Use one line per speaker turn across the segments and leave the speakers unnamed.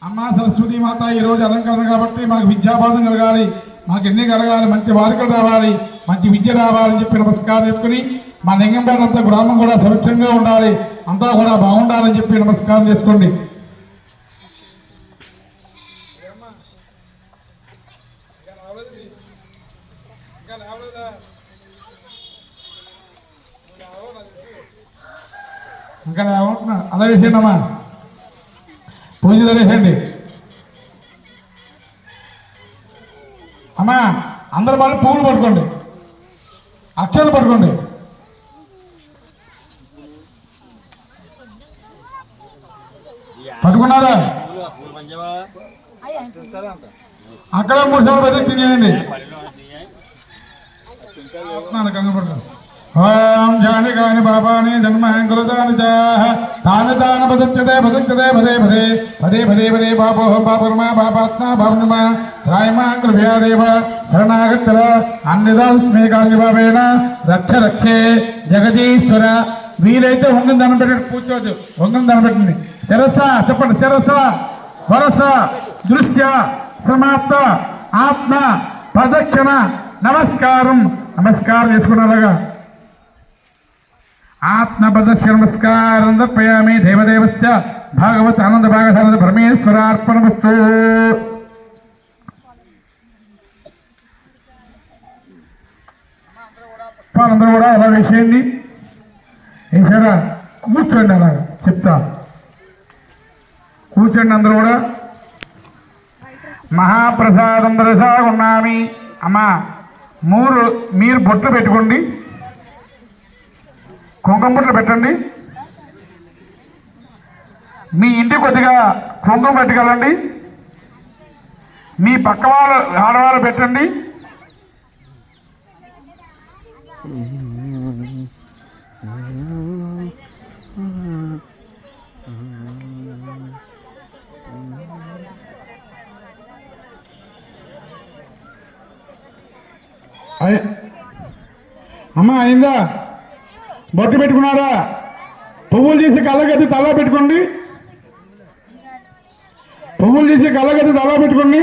అమ్మా సరస్వతి మాత ఈరోజు అలంకరణ కాబట్టి మాకు విద్యాబోధం కలగాలి, మాకు ఎన్ని కలగాలి, మంచి వారికలు రావాలి, మంచి విద్య రావాలని చెప్పి నమస్కారం చేసుకుని మా లింగంపేట అంతా గ్రామం కూడా సురక్షంగా ఉండాలి, అంతా కూడా బాగుండాలని చెప్పి నమస్కారం చేసుకోండి. ఇంకా ఏమంటున్నా అలా వేసేయండమ్మా, పూజ వేసేయండి అమ్మా. అందరు వాళ్ళు పువ్వులు పట్టుకోండి, అక్షరాలు పట్టుకోండి. పట్టుకున్నారా? అక్కడ 3 సార్లు పెద్ద తినేయండి. ఓం జాని కాని పాపాని జన్మాంకురుతాని తాని తాన పదుచ్యతే పదుచ్యతే పదే పదే పదే పదే పదే పాపోహం పాపుర్మా పాపాత్మా పాపుర్మా రాయమాంకృభ్యాదేవ శరణాగచ్చర అన్నిదాస్మేకాంగి బాబేన రక్ష రక్షే జగదీశ్వర. వీలైతే వంగం దండం పెట్టి కూర్చోవచ్చు, వంగం దండం పెట్టండి. శిరస చెప్పండి, శిరస వరస దృశ్య సమాప్త ఆత్మ ప్రదక్షిణ నమస్కారం. నమస్కారం చేసుకున్నారుగా ఆత్మ ప్రదక్షిణ నమస్కారం తర్పయామి. దేవదేవస్య భాగవత్ ఆనంద భాగవత పరమేశ్వరార్పణమస్తు. అందరూ కూడా అలా వేసేయండి. వేసారా? కూర్చోండి, అలాగా చెప్తా కూర్చోండి అందరూ కూడా. మహాప్రసాదం దరసాగున్నామి. అమ్మా మీరు బొట్లు పెట్టుకోండి, కుంకుమ బొట్లు పెట్టండి. మీ ఇంటి కొద్దిగా కుంకుమ పెట్టుకెళ్ళండి. మీ పక్క వాళ్ళు ఆడవాళ్ళు పెట్టండి. అమ్మా అయిందా? బొట్టు పెట్టుకున్నారా? పువ్వులు తీసి కళ్ళగద్ది తలా పెట్టుకోండి. పువ్వులు తీసి కళ్ళగద్ది తలా పెట్టుకోండి.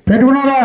పెట్టుకున్నారా?